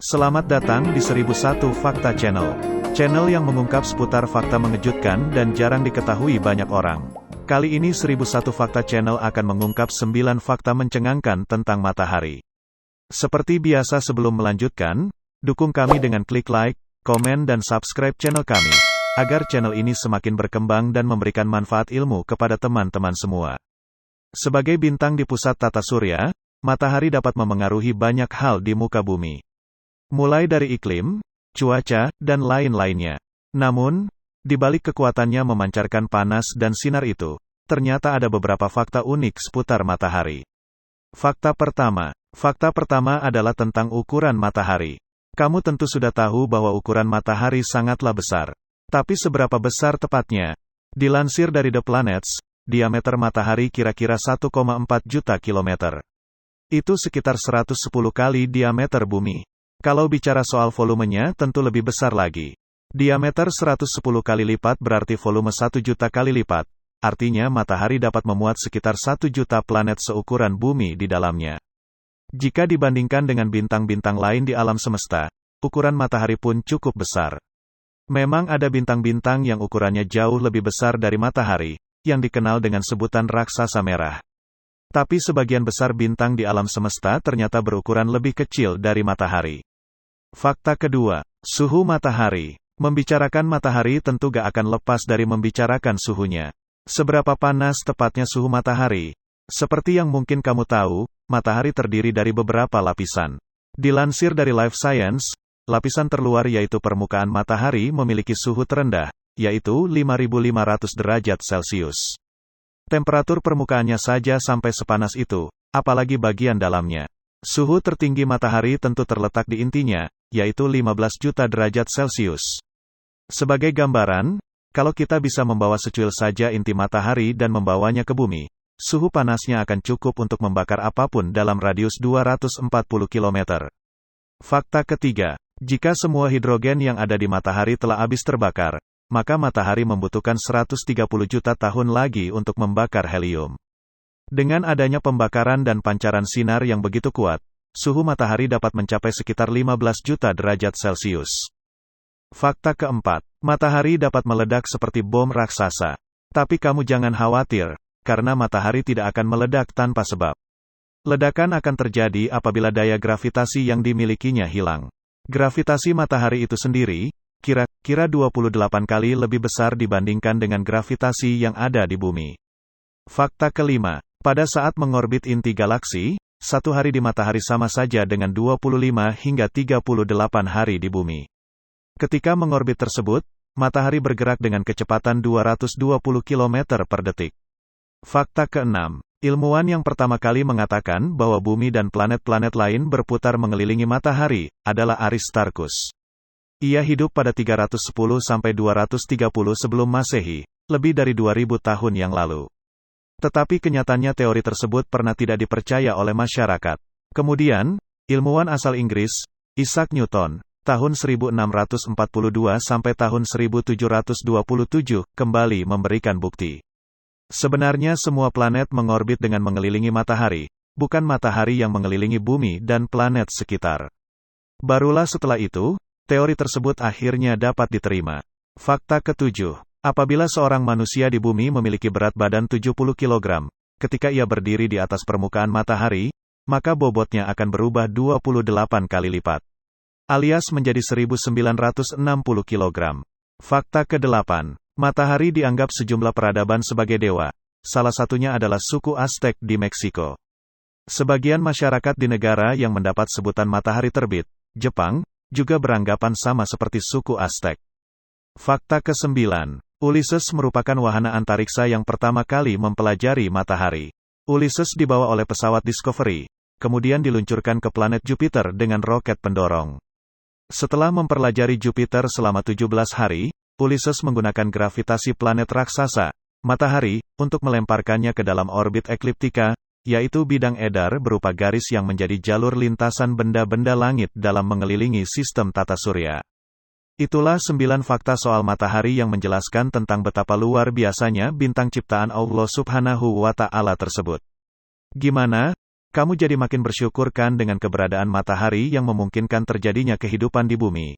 Selamat datang di 1001 Fakta Channel. Channel yang mengungkap seputar fakta mengejutkan dan jarang diketahui banyak orang. Kali ini 1001 Fakta Channel akan mengungkap 9 fakta mencengangkan tentang matahari. Seperti biasa sebelum melanjutkan, dukung kami dengan klik like, komen dan subscribe channel kami, agar channel ini semakin berkembang dan memberikan manfaat ilmu kepada teman-teman semua. Sebagai bintang di pusat tata surya, matahari dapat memengaruhi banyak hal di muka bumi. Mulai dari iklim, cuaca, dan lain-lainnya. Namun, di balik kekuatannya memancarkan panas dan sinar itu, ternyata ada beberapa fakta unik seputar matahari. Fakta pertama adalah tentang ukuran matahari. Kamu tentu sudah tahu bahwa ukuran matahari sangatlah besar. Tapi seberapa besar tepatnya? Dilansir dari The Planets, diameter matahari kira-kira 1,4 juta kilometer. Itu sekitar 110 kali diameter bumi. Kalau bicara soal volumenya tentu lebih besar lagi. Diameter 110 kali lipat berarti volume 1 juta kali lipat. Artinya matahari dapat memuat sekitar 1 juta planet seukuran bumi di dalamnya. Jika dibandingkan dengan bintang-bintang lain di alam semesta, ukuran matahari pun cukup besar. Memang ada bintang-bintang yang ukurannya jauh lebih besar dari matahari, yang dikenal dengan sebutan raksasa merah. Tapi sebagian besar bintang di alam semesta ternyata berukuran lebih kecil dari matahari. Fakta kedua, suhu matahari. Membicarakan matahari tentu gak akan lepas dari membicarakan suhunya. Seberapa panas tepatnya suhu matahari? Seperti yang mungkin kamu tahu, matahari terdiri dari beberapa lapisan. Dilansir dari Life Science, lapisan terluar yaitu permukaan matahari memiliki suhu terendah, yaitu 5.500 derajat Celcius. Temperatur permukaannya saja sampai sepanas itu, apalagi bagian dalamnya. Suhu tertinggi matahari tentu terletak di intinya, yaitu 15 juta derajat Celcius. Sebagai gambaran, kalau kita bisa membawa secuil saja inti matahari dan membawanya ke bumi, suhu panasnya akan cukup untuk membakar apapun dalam radius 240 km. Fakta ketiga, jika semua hidrogen yang ada di matahari telah habis terbakar, maka matahari membutuhkan 130 juta tahun lagi untuk membakar helium. Dengan adanya pembakaran dan pancaran sinar yang begitu kuat, suhu matahari dapat mencapai sekitar 15 juta derajat Celcius. Fakta keempat, matahari dapat meledak seperti bom raksasa. Tapi kamu jangan khawatir, karena matahari tidak akan meledak tanpa sebab. Ledakan akan terjadi apabila daya gravitasi yang dimilikinya hilang. Gravitasi matahari itu sendiri, kira-kira 28 kali lebih besar dibandingkan dengan gravitasi yang ada di bumi. Fakta kelima, pada saat mengorbit inti galaksi, satu hari di matahari sama saja dengan 25 hingga 38 hari di bumi. Ketika mengorbit tersebut, matahari bergerak dengan kecepatan 220 km per detik. Fakta keenam, ilmuwan yang pertama kali mengatakan bahwa bumi dan planet-planet lain berputar mengelilingi matahari, adalah Aristarchus. Ia hidup pada 310-230 sebelum Masehi, lebih dari 2000 tahun yang lalu. Tetapi kenyataannya teori tersebut pernah tidak dipercaya oleh masyarakat. Kemudian, ilmuwan asal Inggris, Isaac Newton, tahun 1642 sampai tahun 1727, kembali memberikan bukti. Sebenarnya semua planet mengorbit dengan mengelilingi matahari, bukan matahari yang mengelilingi bumi dan planet sekitar. Barulah setelah itu, teori tersebut akhirnya dapat diterima. Fakta ketujuh. Apabila seorang manusia di bumi memiliki berat badan 70 kg, ketika ia berdiri di atas permukaan matahari, maka bobotnya akan berubah 28 kali lipat. Alias menjadi 1960 kg. Fakta ke-8. Matahari dianggap sejumlah peradaban sebagai dewa. Salah satunya adalah suku Aztec di Meksiko. Sebagian masyarakat di negara yang mendapat sebutan matahari terbit, Jepang, juga beranggapan sama seperti suku Aztec. Fakta ke-9. Ulysses merupakan wahana antariksa yang pertama kali mempelajari matahari. Ulysses dibawa oleh pesawat Discovery, kemudian diluncurkan ke planet Jupiter dengan roket pendorong. Setelah mempelajari Jupiter selama 17 hari, Ulysses menggunakan gravitasi planet raksasa, matahari, untuk melemparkannya ke dalam orbit ekliptika, yaitu bidang edar berupa garis yang menjadi jalur lintasan benda-benda langit dalam mengelilingi sistem tata surya. Itulah 9 fakta soal matahari yang menjelaskan tentang betapa luar biasanya bintang ciptaan Allah Subhanahu wa Ta'ala tersebut. Gimana? Kamu jadi makin bersyukur kan dengan keberadaan matahari yang memungkinkan terjadinya kehidupan di bumi.